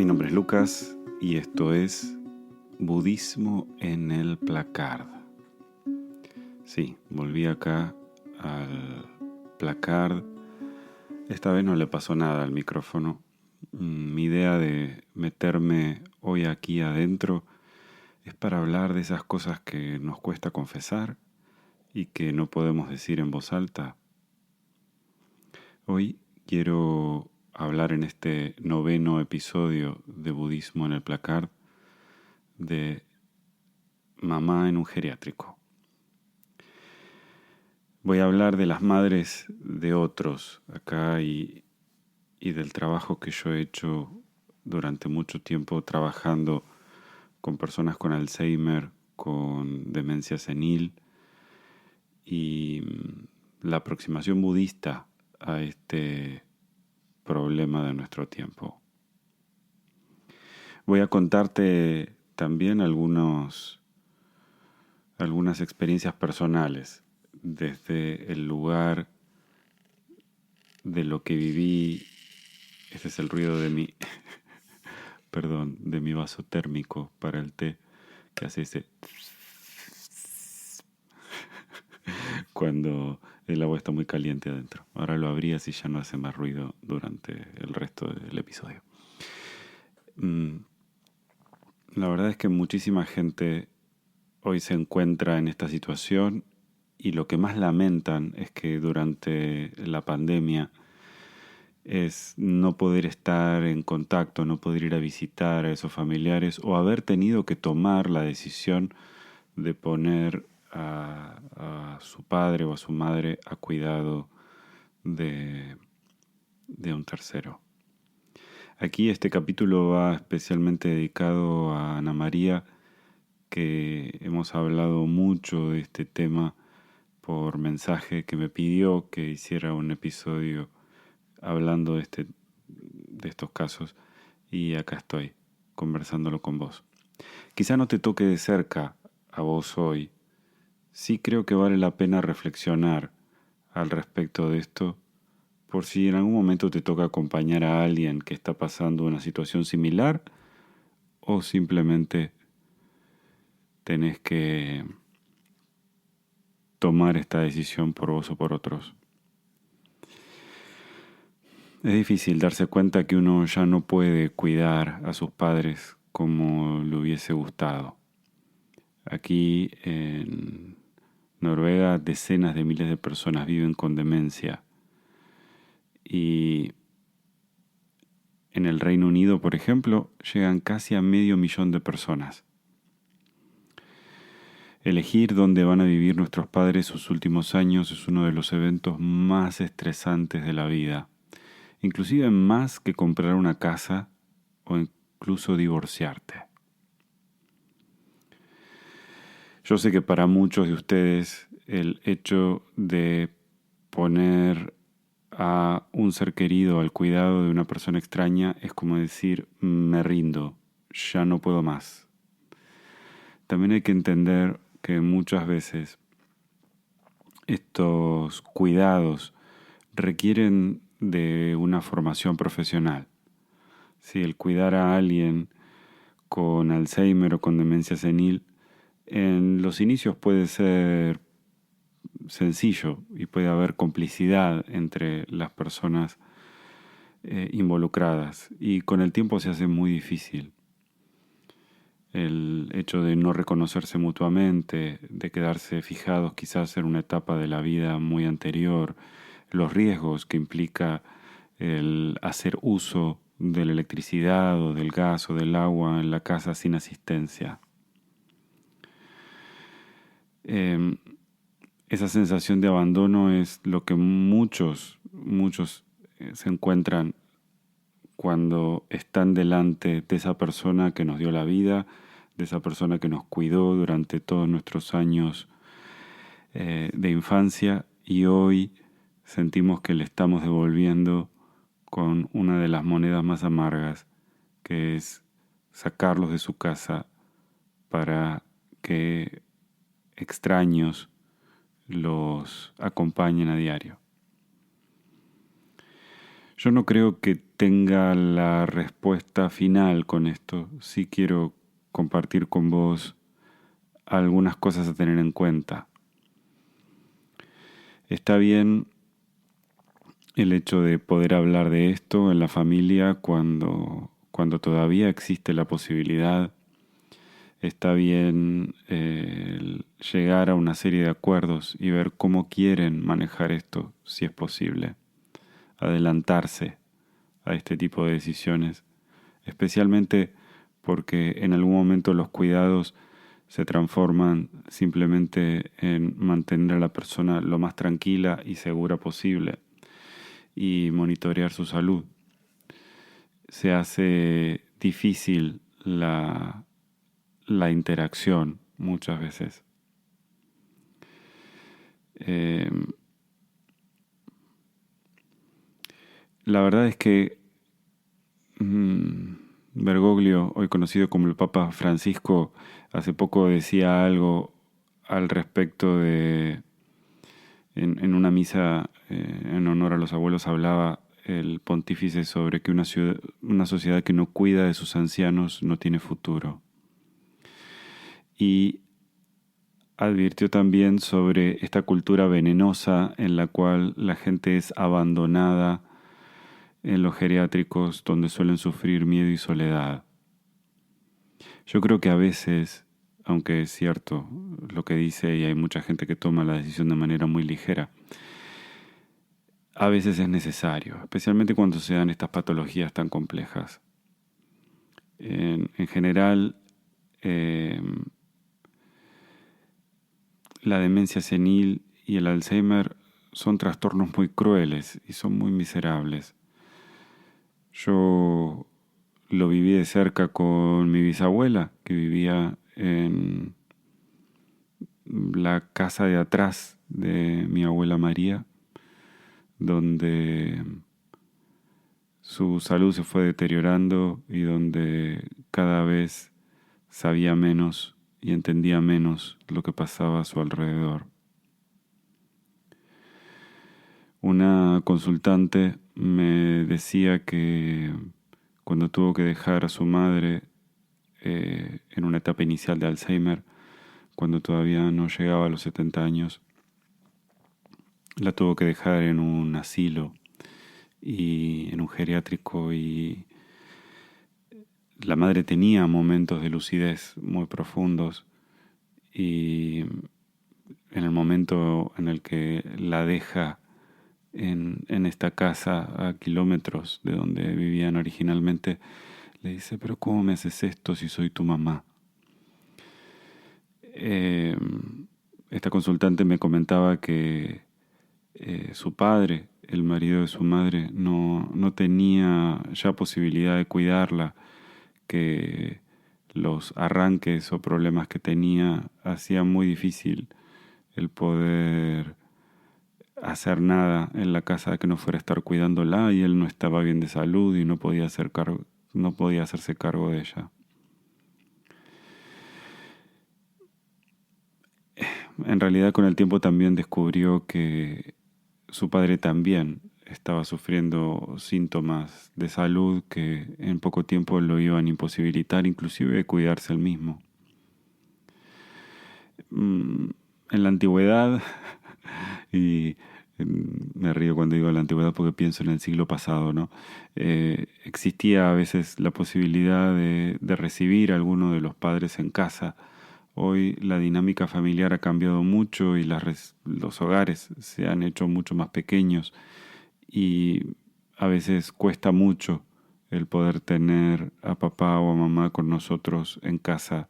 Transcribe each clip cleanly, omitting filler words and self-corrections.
Mi nombre es Lucas y esto es Budismo en el Placard. Sí, volví acá al Placard. Esta vez no le pasó nada al micrófono. Mi idea de meterme hoy aquí adentro es para hablar de esas cosas que nos cuesta confesar y que no podemos decir en voz alta. Hoy quiero hablar en este 9º episodio de Budismo en el Placard de mamá en un geriátrico. Voy a hablar de las madres de otros acá y del trabajo que yo he hecho durante mucho tiempo trabajando con personas con Alzheimer, con demencia senil y la aproximación budista a este problema de nuestro tiempo. Voy a contarte también algunas experiencias personales desde el lugar de lo que viví. Este es el ruido de mi de mi vaso térmico para el té que hace ese cuando el agua está muy caliente adentro. Ahora lo abrí así ya no hace más ruido durante el resto del episodio. La verdad es que muchísima gente hoy se encuentra en esta situación y lo que más lamentan es que durante la pandemia es no poder estar en contacto, no poder ir a visitar a esos familiares o haber tenido que tomar la decisión de poner a su padre o a su madre a cuidado de un tercero. Aquí este capítulo va especialmente dedicado a Ana María, que hemos hablado mucho de este tema por mensaje, que me pidió que hiciera un episodio hablando de estos casos, y acá estoy conversándolo con vos. Quizá no te toque de cerca a vos hoy. Sí creo que vale la pena reflexionar al respecto de esto, por si en algún momento te toca acompañar a alguien que está pasando una situación similar o simplemente tenés que tomar esta decisión por vos o por otros. Es difícil darse cuenta que uno ya no puede cuidar a sus padres como le hubiese gustado. Aquí en Noruega decenas de miles de personas viven con demencia y en el Reino Unido, por ejemplo, llegan casi a 500.000 de personas. Elegir dónde van a vivir nuestros padres sus últimos años es uno de los eventos más estresantes de la vida. Inclusive más que comprar una casa o incluso divorciarte. Yo sé que para muchos de ustedes el hecho de poner a un ser querido al cuidado de una persona extraña es como decir, me rindo, ya no puedo más. También hay que entender que muchas veces estos cuidados requieren de una formación profesional. Si el cuidar a alguien con Alzheimer o con demencia senil, en los inicios puede ser sencillo y puede haber complicidad entre las personas involucradas y con el tiempo se hace muy difícil. El hecho de no reconocerse mutuamente, de quedarse fijados quizás en una etapa de la vida muy anterior, los riesgos que implica el hacer uso de la electricidad o del gas o del agua en la casa sin asistencia. Esa sensación de abandono es lo que muchos se encuentran cuando están delante de esa persona que nos dio la vida, de esa persona que nos cuidó durante todos nuestros años de infancia y hoy sentimos que le estamos devolviendo con una de las monedas más amargas, que es sacarlos de su casa para que extraños los acompañen a diario. Yo no creo que tenga la respuesta final con esto, sí quiero compartir con vos algunas cosas a tener en cuenta. Está bien el hecho de poder hablar de esto en la familia cuando todavía existe la posibilidad. Está bien llegar a una serie de acuerdos y ver cómo quieren manejar esto, si es posible. Adelantarse a este tipo de decisiones, especialmente porque en algún momento los cuidados se transforman simplemente en mantener a la persona lo más tranquila y segura posible y monitorear su salud. Se hace difícil la interacción muchas veces. La verdad es que Bergoglio, hoy conocido como el Papa Francisco, hace poco decía algo al respecto de, en una misa en honor a los abuelos, hablaba el pontífice sobre que una sociedad que no cuida de sus ancianos no tiene futuro. Y advirtió también sobre esta cultura venenosa en la cual la gente es abandonada en los geriátricos donde suelen sufrir miedo y soledad. Yo creo que a veces, aunque es cierto lo que dice y hay mucha gente que toma la decisión de manera muy ligera, a veces es necesario, especialmente cuando se dan estas patologías tan complejas. En general, la demencia senil y el Alzheimer son trastornos muy crueles y son muy miserables. Yo lo viví de cerca con mi bisabuela, que vivía en la casa de atrás de mi abuela María, donde su salud se fue deteriorando y donde cada vez sabía menos y entendía menos lo que pasaba a su alrededor. Una consultante me decía que cuando tuvo que dejar a su madre en una etapa inicial de Alzheimer, cuando todavía no llegaba a los 70 años, la tuvo que dejar en un asilo y en un geriátrico, y la madre tenía momentos de lucidez muy profundos, y en el momento en el que la deja en esta casa a kilómetros de donde vivían originalmente, le dice: pero ¿cómo me haces esto si soy tu mamá? Esta consultante me comentaba que su padre, el marido de su madre, no tenía ya posibilidad de cuidarla, que los arranques o problemas que tenía hacían muy difícil el poder hacer nada en la casa que no fuera a estar cuidándola, y él no estaba bien de salud y no podía hacerse cargo de ella. En realidad, con el tiempo también descubrió que su padre también estaba sufriendo síntomas de salud que en poco tiempo lo iban a imposibilitar inclusive de cuidarse él mismo. En la antigüedad, y me río cuando digo la antigüedad porque pienso en el siglo pasado, ¿no? Existía a veces la posibilidad de recibir a alguno de los padres en casa. Hoy la dinámica familiar ha cambiado mucho y los hogares se han hecho mucho más pequeños, y a veces cuesta mucho el poder tener a papá o a mamá con nosotros en casa,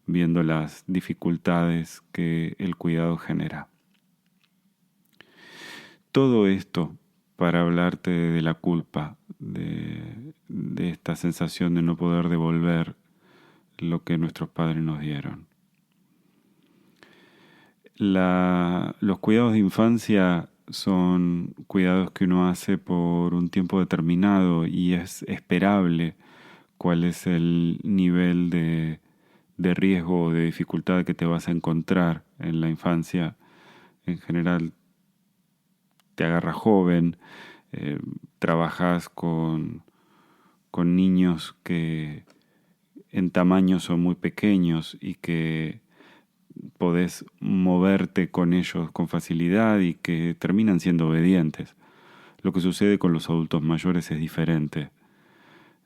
viendo las dificultades que el cuidado genera. Todo esto para hablarte de la culpa, de esta sensación de no poder devolver lo que nuestros padres nos dieron. Los cuidados de infancia son cuidados que uno hace por un tiempo determinado y es esperable cuál es el nivel de riesgo o de dificultad que te vas a encontrar en la infancia. En general te agarra joven, trabajas con niños que en tamaño son muy pequeños y que podés moverte con ellos con facilidad y que terminan siendo obedientes. Lo que sucede con los adultos mayores es diferente.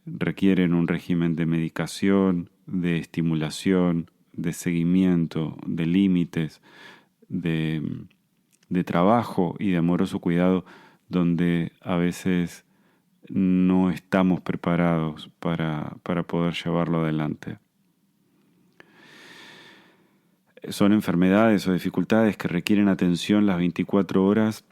Requieren un régimen de medicación, de estimulación, de seguimiento, de límites, de trabajo y de amoroso cuidado donde a veces no estamos preparados para poder llevarlo adelante. Son enfermedades o dificultades que requieren atención las 24 horas,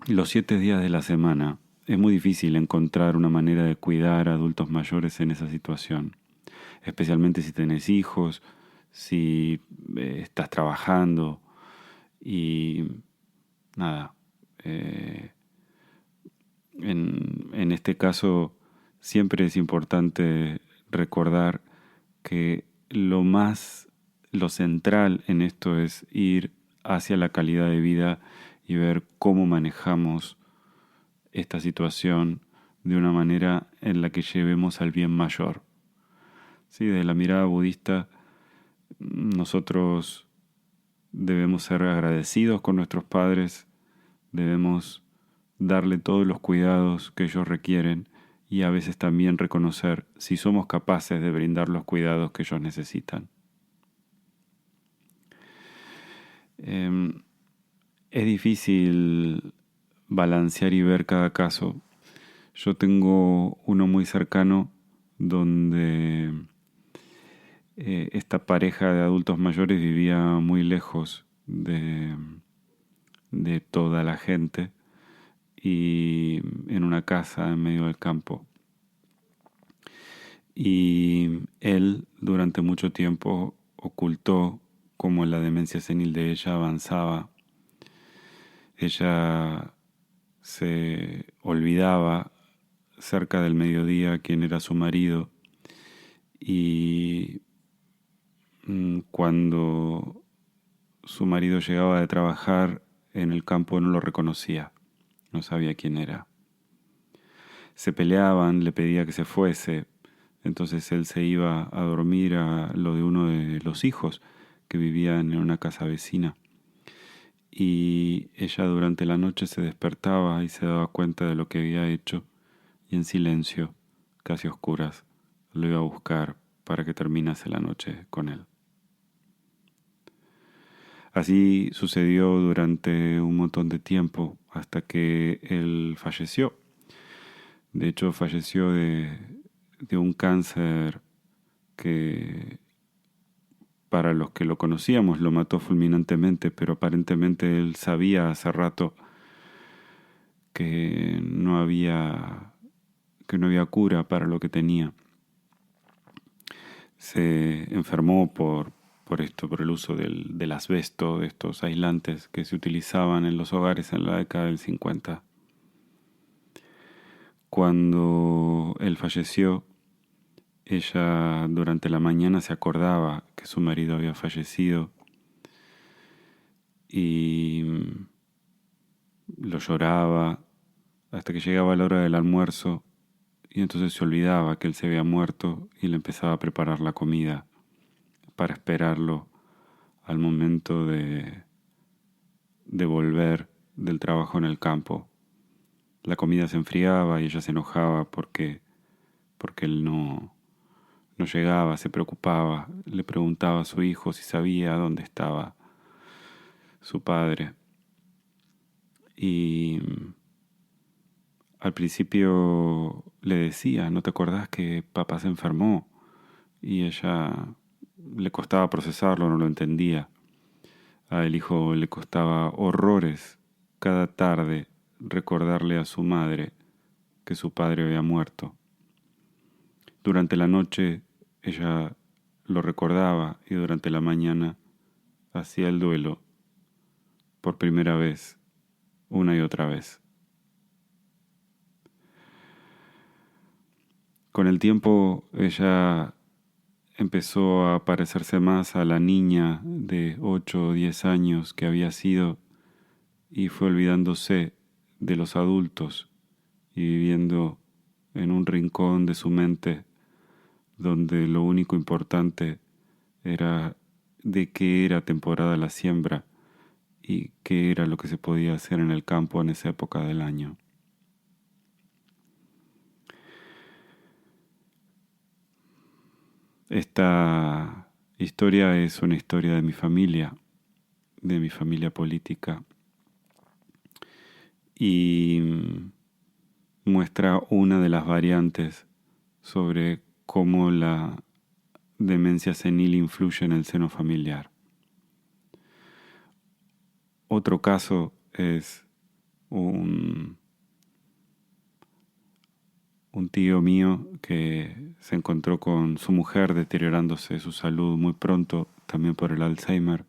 los 7 días de la semana. Es muy difícil encontrar una manera de cuidar a adultos mayores en esa situación, especialmente si tenés hijos, si estás trabajando y nada. En este caso siempre es importante recordar que lo central en esto es ir hacia la calidad de vida y ver cómo manejamos esta situación de una manera en la que llevemos al bien mayor. Sí, desde la mirada budista, nosotros debemos ser agradecidos con nuestros padres, debemos darle todos los cuidados que ellos requieren y a veces también reconocer si somos capaces de brindar los cuidados que ellos necesitan. Es difícil balancear y ver cada caso. Yo tengo uno muy cercano donde esta pareja de adultos mayores vivía muy lejos de toda la gente y en una casa en medio del campo. Y él durante mucho tiempo ocultó cómo la demencia senil de ella avanzaba. Ella se olvidaba cerca del mediodía quién era su marido y cuando su marido llegaba de trabajar en el campo no lo reconocía, no sabía quién era. Se peleaban, le pedía que se fuese, entonces él se iba a dormir a lo de uno de los hijos que vivían en una casa vecina. Y ella durante la noche se despertaba y se daba cuenta de lo que había hecho y en silencio, casi oscuras, lo iba a buscar para que terminase la noche con él. Así sucedió durante un montón de tiempo hasta que él falleció. De hecho, falleció de un cáncer que para los que lo conocíamos lo mató fulminantemente, pero aparentemente él sabía hace rato que no había cura para lo que tenía. Se enfermó por el uso del asbesto, de estos aislantes que se utilizaban en los hogares en la década del 50. Cuando él falleció, ella durante la mañana se acordaba que su marido había fallecido y lo lloraba hasta que llegaba la hora del almuerzo y entonces se olvidaba que él se había muerto y le empezaba a preparar la comida para esperarlo al momento de volver del trabajo en el campo. La comida se enfriaba y ella se enojaba porque él no llegaba, se preocupaba, le preguntaba a su hijo si sabía dónde estaba su padre. Y al principio le decía, ¿no te acordás que papá se enfermó? Y ella le costaba procesarlo, no lo entendía. Al hijo le costaba horrores cada tarde recordarle a su madre que su padre había muerto. Durante la noche ella lo recordaba y durante la mañana hacía el duelo por primera vez, una y otra vez. Con el tiempo ella empezó a parecerse más a la niña de 8 o 10 años que había sido y fue olvidándose de los adultos y viviendo en un rincón de su mente donde lo único importante era de qué era temporada la siembra y qué era lo que se podía hacer en el campo en esa época del año. Esta historia es una historia de mi familia política, y muestra una de las variantes sobre cómo la demencia senil influye en el seno familiar. Otro caso es un tío mío que se encontró con su mujer deteriorándose su salud muy pronto, también por el Alzheimer,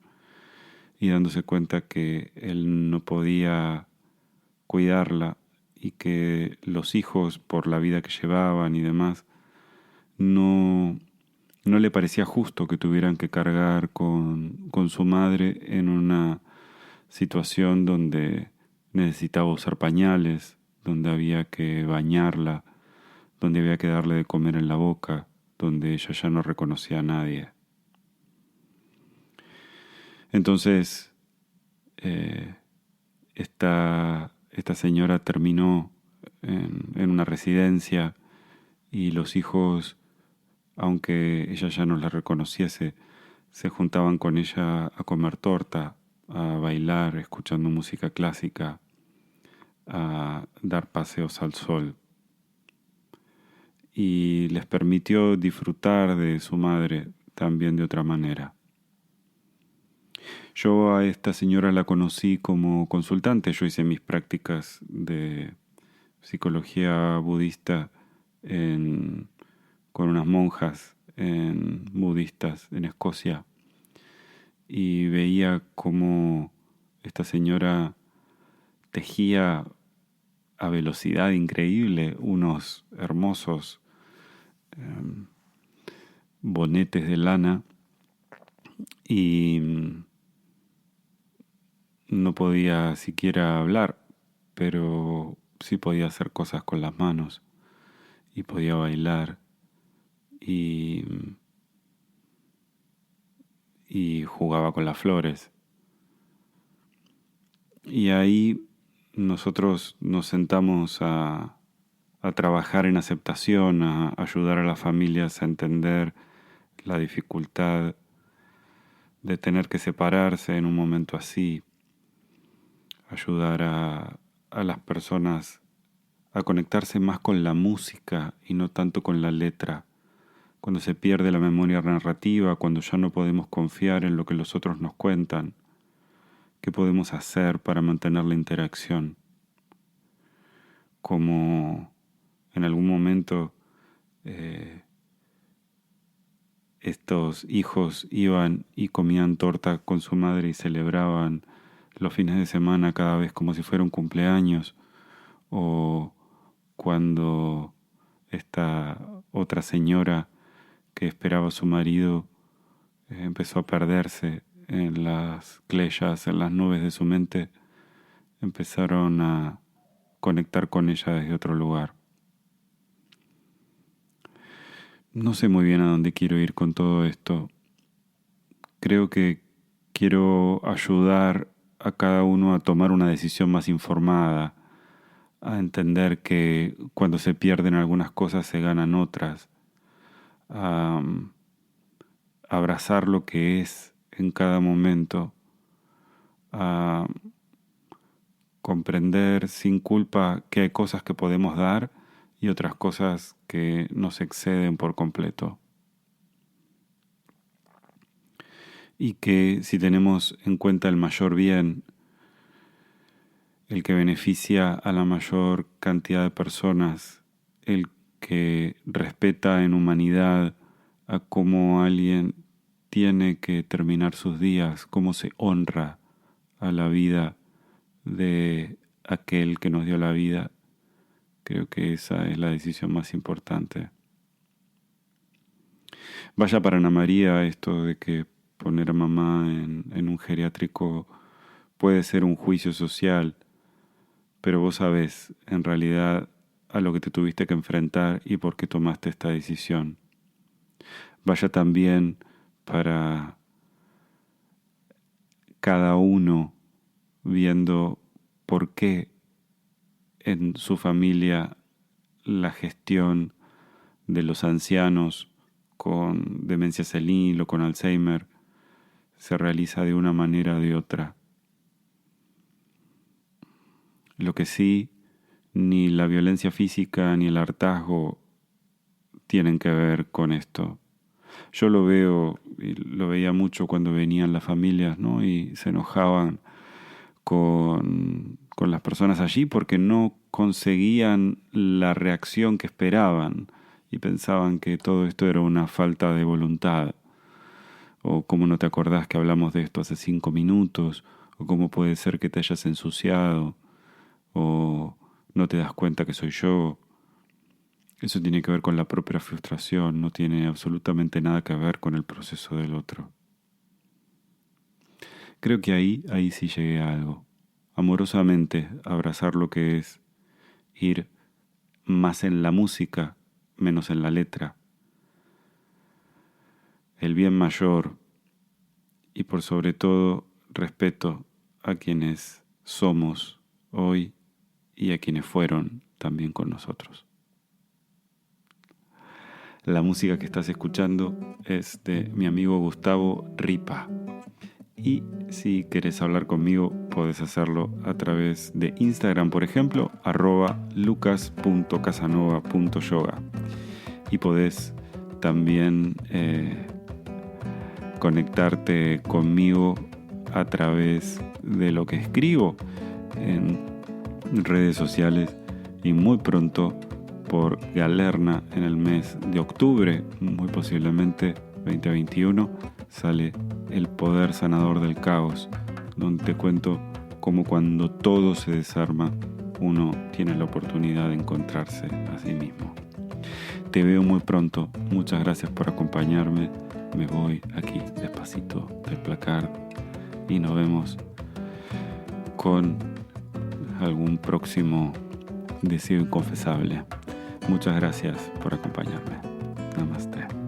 y dándose cuenta que él no podía cuidarla y que los hijos, por la vida que llevaban y demás, no le parecía justo que tuvieran que cargar con su madre en una situación donde necesitaba usar pañales, donde había que bañarla, donde había que darle de comer en la boca, donde ella ya no reconocía a nadie. Entonces, esta señora terminó en una residencia, y los hijos, aunque ella ya no la reconociese, se juntaban con ella a comer torta, a bailar escuchando música clásica, a dar paseos al sol. Y les permitió disfrutar de su madre también de otra manera. Yo a esta señora la conocí como consultante. Yo hice mis prácticas de psicología budista con unas monjas budistas en Escocia, y veía cómo esta señora tejía a velocidad increíble unos hermosos bonetes de lana, y no podía siquiera hablar, pero sí podía hacer cosas con las manos y podía bailar y jugaba con las flores. Y ahí nosotros nos sentamos a trabajar en aceptación, a ayudar a las familias a entender la dificultad de tener que separarse en un momento así, ayudar a las personas a conectarse más con la música y no tanto con la letra, cuando se pierde la memoria narrativa, cuando ya no podemos confiar en lo que los otros nos cuentan. ¿Qué podemos hacer para mantener la interacción? Como en algún momento estos hijos iban y comían torta con su madre y celebraban los fines de semana cada vez como si fuera un cumpleaños, o cuando esta otra señora que esperaba a su marido empezó a perderse en las cleyas, en las nubes de su mente, empezaron a conectar con ella desde otro lugar. No sé muy bien a dónde quiero ir con todo esto. Creo que quiero ayudar a cada uno a tomar una decisión más informada, a entender que cuando se pierden algunas cosas se ganan otras, a abrazar lo que es en cada momento, a comprender sin culpa que hay cosas que podemos dar y otras cosas que nos exceden por completo. Y que si tenemos en cuenta el mayor bien, el que beneficia a la mayor cantidad de personas, el que respeta en humanidad a cómo alguien tiene que terminar sus días, cómo se honra a la vida de aquel que nos dio la vida, creo que esa es la decisión más importante. Vaya para Ana María esto de que poner a mamá en un geriátrico puede ser un juicio social, pero vos sabés, en realidad a lo que te tuviste que enfrentar y por qué tomaste esta decisión. Vaya también para cada uno viendo por qué en su familia la gestión de los ancianos con demencia senil o con Alzheimer se realiza de una manera o de otra. Lo que sí, ni la violencia física ni el hartazgo tienen que ver con esto. Yo lo veo, y lo veía mucho cuando venían las familias, ¿no? Y se enojaban con las personas allí porque no conseguían la reacción que esperaban y pensaban que todo esto era una falta de voluntad. O cómo no te acordás que hablamos de esto hace 5 minutos, o cómo puede ser que te hayas ensuciado, o no te das cuenta que soy yo. Eso tiene que ver con la propia frustración, no tiene absolutamente nada que ver con el proceso del otro. Creo que ahí sí llegué a algo. Amorosamente abrazar lo que es, ir más en la música, menos en la letra. El bien mayor y por sobre todo respeto a quienes somos hoy y a quienes fueron también con nosotros. La música que estás escuchando es de mi amigo Gustavo Ripa. Y si querés hablar conmigo, podés hacerlo a través de Instagram, por ejemplo, @lucas.casanova.yoga. Y podés también conectarte conmigo a través de lo que escribo en redes sociales y muy pronto por Galerna en el mes de octubre, muy posiblemente 2021, sale El Poder Sanador del Caos, donde te cuento cómo cuando todo se desarma, uno tiene la oportunidad de encontrarse a sí mismo. Te veo muy pronto, muchas gracias por acompañarme, me voy aquí despacito del placard y nos vemos con algún próximo deseo inconfesable. Muchas gracias por acompañarme. Namaste.